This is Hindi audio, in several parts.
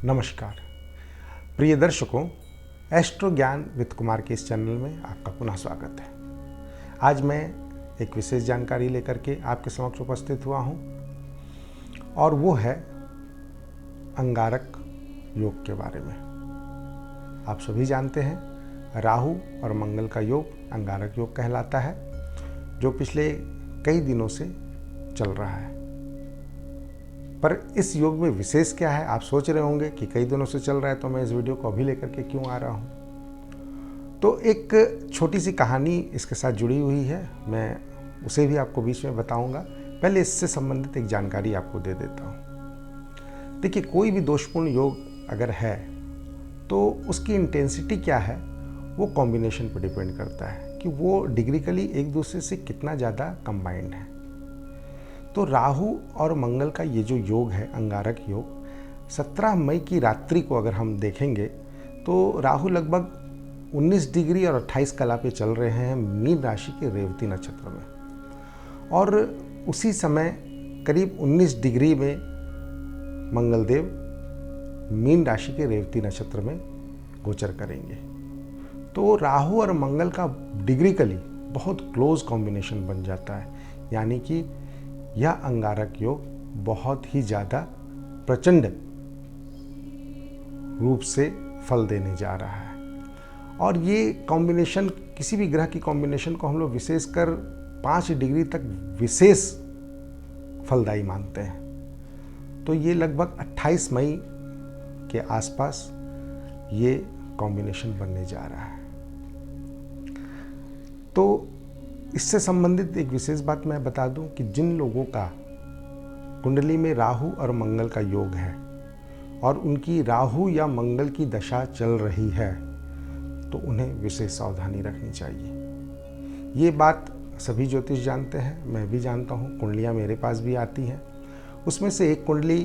नमस्कार प्रिय दर्शकों, एस्ट्रो ज्ञान विद कुमार के इस चैनल में आपका पुनः स्वागत है। आज मैं एक विशेष जानकारी लेकर के आपके समक्ष उपस्थित हुआ हूं और वो है अंगारक योग के बारे में। आप सभी जानते हैं राहु और मंगल का योग अंगारक योग कहलाता है, जो पिछले कई दिनों से चल रहा है। पर इस योग में विशेष क्या है, आप सोच रहे होंगे कि कई दिनों से चल रहा है तो मैं इस वीडियो को अभी लेकर के क्यों आ रहा हूँ। तो एक छोटी सी कहानी इसके साथ जुड़ी हुई है, मैं उसे भी आपको बीच में बताऊंगा। पहले इससे संबंधित एक जानकारी आपको दे देता हूँ। देखिए, कोई भी दोषपूर्ण योग अगर है तो उसकी इंटेंसिटी क्या है वो कॉम्बिनेशन पर डिपेंड करता है कि वो डिग्रिकली एक दूसरे से कितना ज़्यादा कंबाइंड है। तो राहु और मंगल का ये जो योग है अंगारक योग, 17 मई की रात्रि को अगर हम देखेंगे तो राहु लगभग 19 डिग्री और 28 कला पे चल रहे हैं मीन राशि के रेवती नक्षत्र में, और उसी समय करीब 19 डिग्री में मंगलदेव मीन राशि के रेवती नक्षत्र में गोचर करेंगे। तो राहु और मंगल का डिग्रिकली बहुत क्लोज कॉम्बिनेशन बन जाता है, यानी कि यह अंगारक योग बहुत ही ज़्यादा प्रचंड रूप से फल देने जा रहा है। और ये कॉम्बिनेशन, किसी भी ग्रह की कॉम्बिनेशन को हम लोग विशेषकर 5 डिग्री तक विशेष फलदायी मानते हैं। तो ये लगभग 28 मई के आसपास ये कॉम्बिनेशन बनने जा रहा है। तो इससे संबंधित एक विशेष बात मैं बता दूं कि जिन लोगों का कुंडली में राहु और मंगल का योग है और उनकी राहु या मंगल की दशा चल रही है तो उन्हें विशेष सावधानी रखनी चाहिए। ये बात सभी ज्योतिष जानते हैं, मैं भी जानता हूँ। कुंडलियाँ मेरे पास भी आती हैं। उसमें से एक कुंडली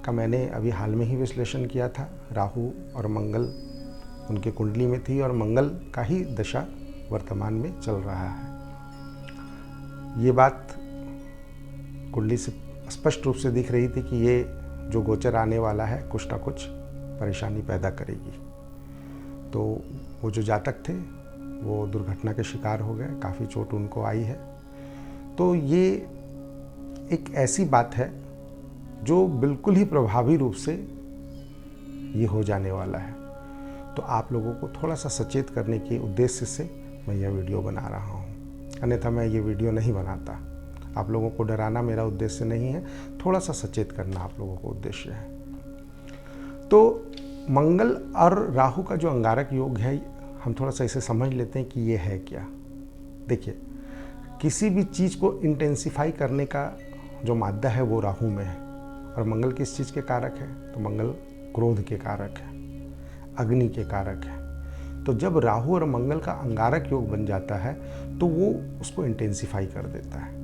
का मैंने अभी हाल में ही विश्लेषण किया था। राहु और मंगल उनके कुंडली में थी और मंगल का ही दशा वर्तमान में चल रहा है। ये बात कुंडली से स्पष्ट रूप से दिख रही थी कि ये जो गोचर आने वाला है कुछ ना कुछ परेशानी पैदा करेगी। तो वो जो जातक थे वो दुर्घटना के शिकार हो गए, काफ़ी चोट उनको आई है। तो ये एक ऐसी बात है जो बिल्कुल ही प्रभावी रूप से ये हो जाने वाला है। तो आप लोगों को थोड़ा सा सचेत करने के उद्देश्य से मैं यह वीडियो बना रहा हूँ, अन्यथा मैं ये वीडियो नहीं बनाता। आप लोगों को डराना मेरा उद्देश्य नहीं है, थोड़ा सा सचेत करना आप लोगों को उद्देश्य है। तो मंगल और राहु का जो अंगारक योग है, हम थोड़ा सा इसे समझ लेते हैं कि ये है क्या। देखिए, किसी भी चीज़ को इंटेंसिफाई करने का जो मादा है वो राहु में है, और मंगल किस चीज़ के कारक है? तो मंगल क्रोध के कारक है, अग्नि के कारक है। तो जब राहु और मंगल का अंगारक योग बन जाता है तो वो उसको इंटेंसिफाई कर देता है।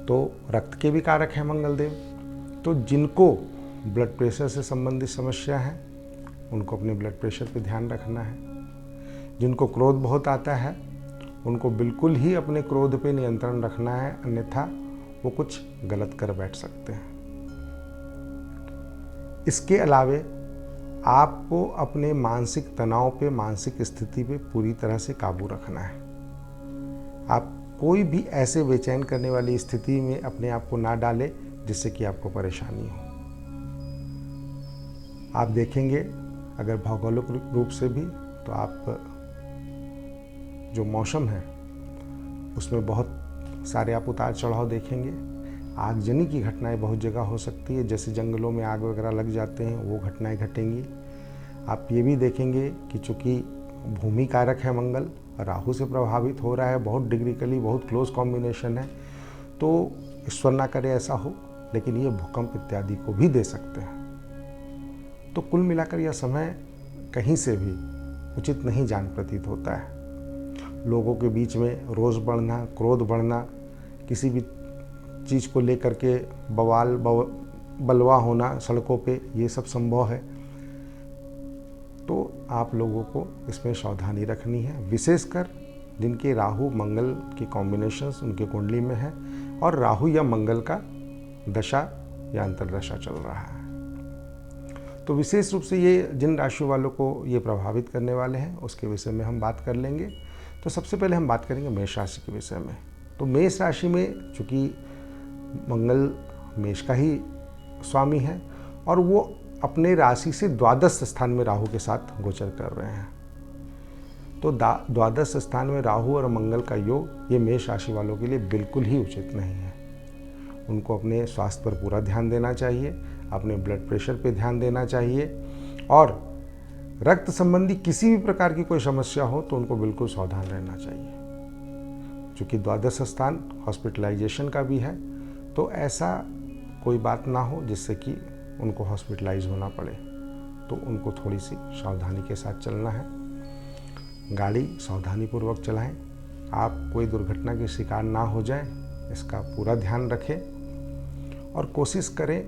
तो रक्त के भी कारक हैं मंगलदेव। तो जिनको ब्लड प्रेशर से संबंधित समस्या है उनको अपने ब्लड प्रेशर पे ध्यान रखना है। जिनको क्रोध बहुत आता है उनको बिल्कुल ही अपने क्रोध पे नियंत्रण रखना है, अन्यथा वो कुछ गलत कर बैठ सकते हैं। इसके अलावे आपको अपने मानसिक तनाव पे, मानसिक स्थिति पे पूरी तरह से काबू रखना है। आप कोई भी ऐसे बेचैन करने वाली स्थिति में अपने आप को ना डालें जिससे कि आपको परेशानी हो। आप देखेंगे अगर भौगोलिक रूप से भी, तो आप जो मौसम है उसमें बहुत सारे आप उतार चढ़ाव देखेंगे। आगजनी की घटनाएं बहुत जगह हो सकती है, जैसे जंगलों में आग वगैरह लग जाते हैं, वो घटनाएं घटेंगी। आप ये भी देखेंगे कि चूँकि भूमि कारक है मंगल, राहु से प्रभावित हो रहा है, बहुत डिग्रिकली बहुत क्लोज कॉम्बिनेशन है। तो ईश्वर ना करे ऐसा हो, लेकिन ये भूकंप इत्यादि को भी दे सकते हैं। तो कुल मिलाकर यह समय कहीं से भी उचित नहीं जान प्रतीत होता है। लोगों के बीच में रोष बढ़ना, क्रोध बढ़ना, किसी भी चीज़ को लेकर के बलवा होना सड़कों पे, ये सब संभव है। तो आप लोगों को इसमें सावधानी रखनी है, विशेषकर जिनके राहु मंगल की कॉम्बिनेशंस उनके कुंडली में है और राहु या मंगल का दशा या अंतर्दशा चल रहा है। तो विशेष रूप से ये जिन राशियों वालों को ये प्रभावित करने वाले हैं उसके विषय में हम बात कर लेंगे। तो सबसे पहले हम बात करेंगे मेष राशि के विषय में। तो मेष राशि में चूँकि मंगल मेष का ही स्वामी है और वो अपने राशि से द्वादश स्थान में राहु के साथ गोचर कर रहे हैं, तो द्वादश स्थान में राहु और मंगल का योग ये मेष राशि वालों के लिए बिल्कुल ही उचित नहीं है। उनको अपने स्वास्थ्य पर पूरा ध्यान देना चाहिए, अपने ब्लड प्रेशर पे ध्यान देना चाहिए, और रक्त संबंधी किसी भी प्रकार की कोई समस्या हो तो उनको बिल्कुल सावधान रहना चाहिए। चूँकि द्वादश स्थान हॉस्पिटलाइजेशन का भी है, तो ऐसा कोई बात ना हो जिससे कि उनको हॉस्पिटलाइज होना पड़े, तो उनको थोड़ी सी सावधानी के साथ चलना है। गाड़ी सावधानीपूर्वक चलाएं, आप कोई दुर्घटना के शिकार ना हो जाएं, इसका पूरा ध्यान रखें और कोशिश करें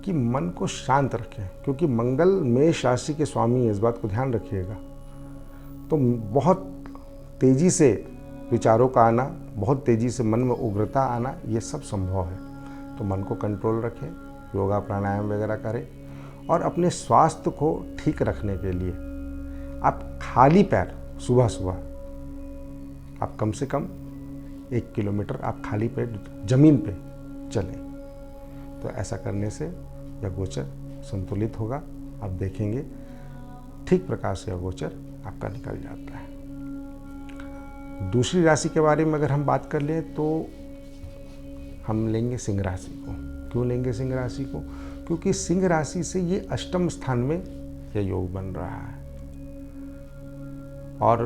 कि मन को शांत रखें, क्योंकि मंगल मेष राशि के स्वामी है, इस बात को ध्यान रखिएगा। तो बहुत तेज़ी से विचारों का आना, बहुत तेज़ी से मन में उग्रता आना, ये सब संभव है। तो मन को कंट्रोल रखें, योगा प्राणायाम वगैरह करें, और अपने स्वास्थ्य को ठीक रखने के लिए आप खाली पैर सुबह सुबह आप कम से कम 1 किलोमीटर आप खाली पैर जमीन पे चलें। तो ऐसा करने से यह गोचर संतुलित होगा। आप देखेंगे ठीक प्रकार से यह गोचर आपका निकल जाता है। दूसरी राशि के बारे में अगर हम बात कर लें तो हम लेंगे सिंह राशि को। क्यों लेंगे सिंह राशि को? क्योंकि सिंह राशि से ये अष्टम स्थान में यह योग बन रहा है, और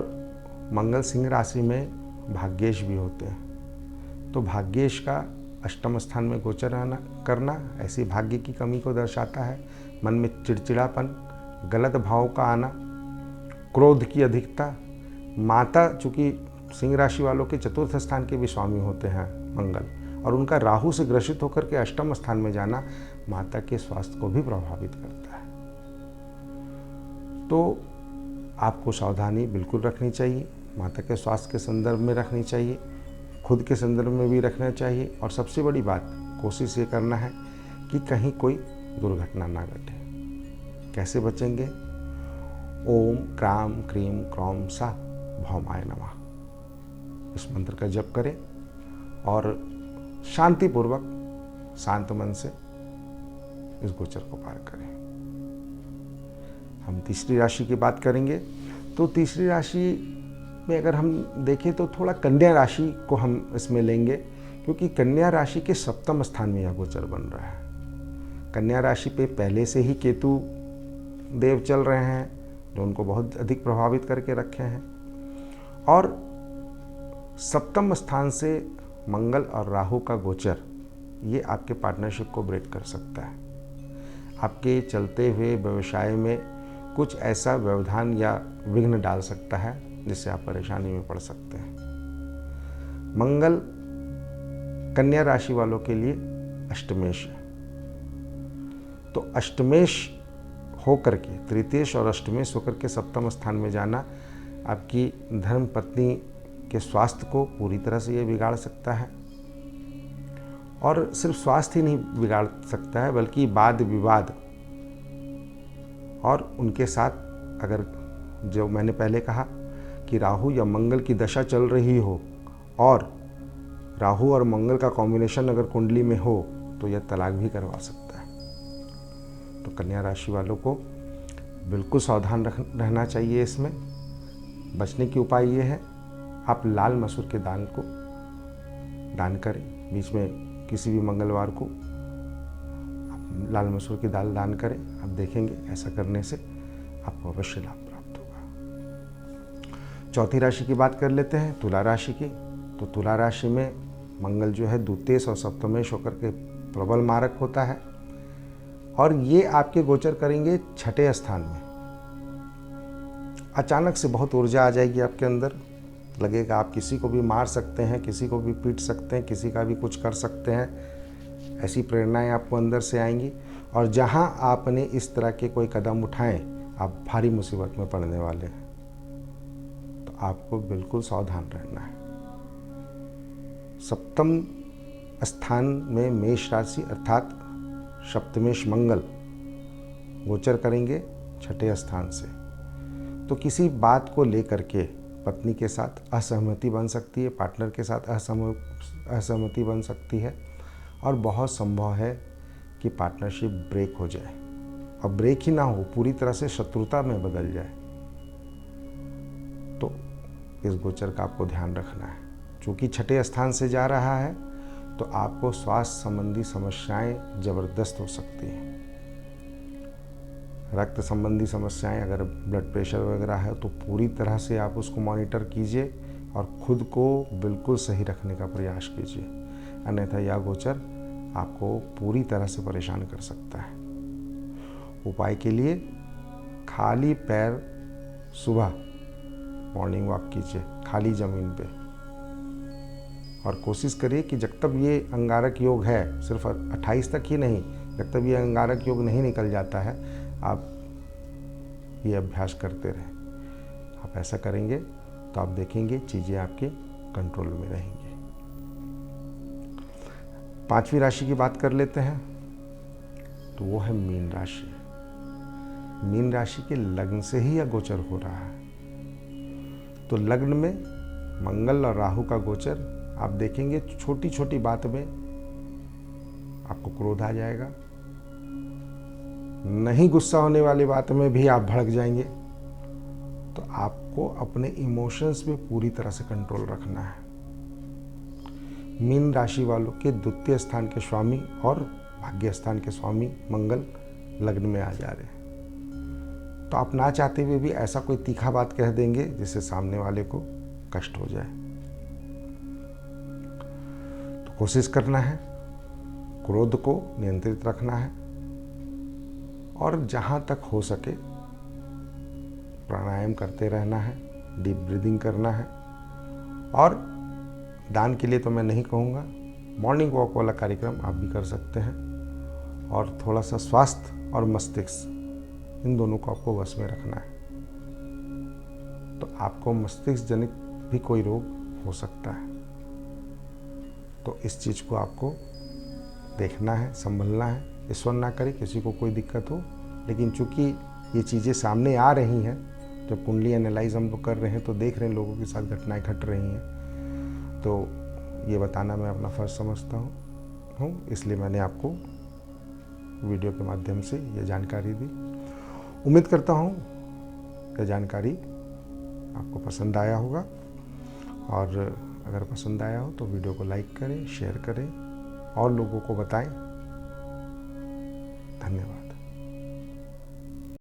मंगल सिंह राशि में भाग्येश भी होते हैं। तो भाग्येश का अष्टम स्थान में गोचर करना ऐसी भाग्य की कमी को दर्शाता है। मन में चिड़चिड़ापन, गलत भाव का आना, क्रोध की अधिकता, माता, चूँकि सिंह राशि वालों के चतुर्थ स्थान के भी स्वामी होते हैं मंगल, और उनका राहु से ग्रसित होकर के अष्टम स्थान में जाना माता के स्वास्थ्य को भी प्रभावित करता है। तो आपको सावधानी बिल्कुल रखनी चाहिए, माता के स्वास्थ्य के संदर्भ में रखनी चाहिए, खुद के संदर्भ में भी रखना चाहिए, और सबसे बड़ी बात कोशिश ये करना है कि कहीं कोई दुर्घटना ना घटे। कैसे बचेंगे? ओम क्राम क्रीम क्रौम सा भौमाय नमः, इस मंत्र का जप करें और शांतिपूर्वक शांत मन से इस गोचर को पार करें। हम तीसरी राशि की बात करेंगे। तो तीसरी राशि में अगर हम देखें तो थोड़ा कन्या राशि को हम इसमें लेंगे, क्योंकि कन्या राशि के सप्तम स्थान में यह गोचर बन रहा है। कन्या राशि पे पहले से ही केतु देव चल रहे हैं, जो उनको बहुत अधिक प्रभावित करके रखे हैं, और सप्तम स्थान से मंगल और राहु का गोचर ये आपके पार्टनरशिप को ब्रेक कर सकता है। आपके चलते हुए व्यवसाय में कुछ ऐसा व्यवधान या विघ्न डाल सकता है जिससे आप परेशानी में पड़ सकते हैं। मंगल कन्या राशि वालों के लिए अष्टमेश है, तो अष्टमेश होकर के, तृतीयेश और अष्टमेश होकर के सप्तम स्थान में जाना आपकी धर्म पत्नी के स्वास्थ्य को पूरी तरह से ये बिगाड़ सकता है, और सिर्फ स्वास्थ्य ही नहीं बिगाड़ सकता है बल्कि वाद विवाद, और उनके साथ अगर जो मैंने पहले कहा कि राहु या मंगल की दशा चल रही हो और राहु और मंगल का कॉम्बिनेशन अगर कुंडली में हो तो यह तलाक भी करवा सकता है। तो कन्या राशि वालों को बिल्कुल सावधान रहना चाहिए। इसमें बचने की उपाय ये है, आप लाल मसूर के दाल को दान करें। बीच में किसी भी मंगलवार को आप लाल मसूर की दाल दान करें। आप देखेंगे ऐसा करने से आपको अवश्य लाभ प्राप्त होगा। चौथी राशि की बात कर लेते हैं, तुला राशि की। तो तुला राशि में मंगल जो है द्वितीयेश और सप्तमेश होकर के प्रबल मारक होता है, और ये आपके गोचर करेंगे छठे स्थान में। अचानक से बहुत ऊर्जा आ जाएगी आपके अंदर, लगेगा आप किसी को भी मार सकते हैं, किसी को भी पीट सकते हैं, किसी का भी कुछ कर सकते हैं। ऐसी प्रेरणाएं आपको अंदर से आएंगी, और जहां आपने इस तरह के कोई कदम उठाएं आप भारी मुसीबत में पड़ने वाले हैं। तो आपको बिल्कुल सावधान रहना है। सप्तम स्थान में मेष राशि अर्थात सप्तमेश मंगल गोचर करेंगे छठे स्थान से, तो किसी बात को लेकर के पत्नी के साथ असहमति बन सकती है, पार्टनर के साथ असहमति बन सकती है, और बहुत संभव है कि पार्टनरशिप ब्रेक हो जाए, और ब्रेक ही ना हो, पूरी तरह से शत्रुता में बदल जाए। तो इस गोचर का आपको ध्यान रखना है। चूँकि छठे स्थान से जा रहा है तो आपको स्वास्थ्य संबंधी समस्याएं ज़बरदस्त हो सकती हैं। रक्त संबंधी समस्याएं, अगर ब्लड प्रेशर वगैरह है तो पूरी तरह से आप उसको मॉनिटर कीजिए और खुद को बिल्कुल सही रखने का प्रयास कीजिए, अन्यथा यह गोचर आपको पूरी तरह से परेशान कर सकता है। उपाय के लिए खाली पैर सुबह मॉर्निंग वॉक कीजिए खाली ज़मीन पे, और कोशिश करिए कि जब तक ये अंगारक योग है, सिर्फ 28 तक ही नहीं, जब तक ये अंगारक योग नहीं निकल जाता है, आप ये अभ्यास करते रहें। आप ऐसा करेंगे तो आप देखेंगे चीज़ें आपके कंट्रोल में रहेंगी। 5वीं राशि की बात कर लेते हैं, तो वो है मीन राशि। मीन राशि के लग्न से ही यह गोचर हो रहा है। तो लग्न में मंगल और राहु का गोचर, आप देखेंगे छोटी छोटी बात में आपको क्रोध आ जाएगा, नहीं गुस्सा होने वाली बात में भी आप भड़क जाएंगे। तो आपको अपने इमोशंस में पूरी तरह से कंट्रोल रखना है। मीन राशि वालों के द्वितीय स्थान के स्वामी और भाग्य स्थान के स्वामी मंगल लग्न में आ जा रहे हैं, तो आप ना चाहते हुए भी ऐसा कोई तीखा बात कह देंगे जिससे सामने वाले को कष्ट हो जाए। तो कोशिश करना है क्रोध को नियंत्रित रखना है, और जहाँ तक हो सके प्राणायाम करते रहना है, डीप ब्रीदिंग करना है। और दान के लिए तो मैं नहीं कहूँगा, मॉर्निंग वॉक वाला कार्यक्रम आप भी कर सकते हैं, और थोड़ा सा स्वास्थ्य और मस्तिष्क, इन दोनों को आपको वश में रखना है। तो आपको मस्तिष्क जनित भी कोई रोग हो सकता है, तो इस चीज़ को आपको देखना है, संभलना है। ईश्वर ना करे किसी को कोई दिक्कत हो, लेकिन चूंकि ये चीज़ें सामने आ रही हैं, जब कुंडली एनालाइज हम लोग कर रहे हैं तो देख रहे हैं लोगों के साथ घटनाएं घट रही हैं, तो ये बताना मैं अपना फ़र्ज समझता हूँ, इसलिए मैंने आपको वीडियो के माध्यम से ये जानकारी दी। उम्मीद करता हूँ यह जानकारी आपको पसंद आया होगा, और अगर पसंद आया हो तो वीडियो को लाइक करें, शेयर करें और लोगों को बताएं। धन्यवाद।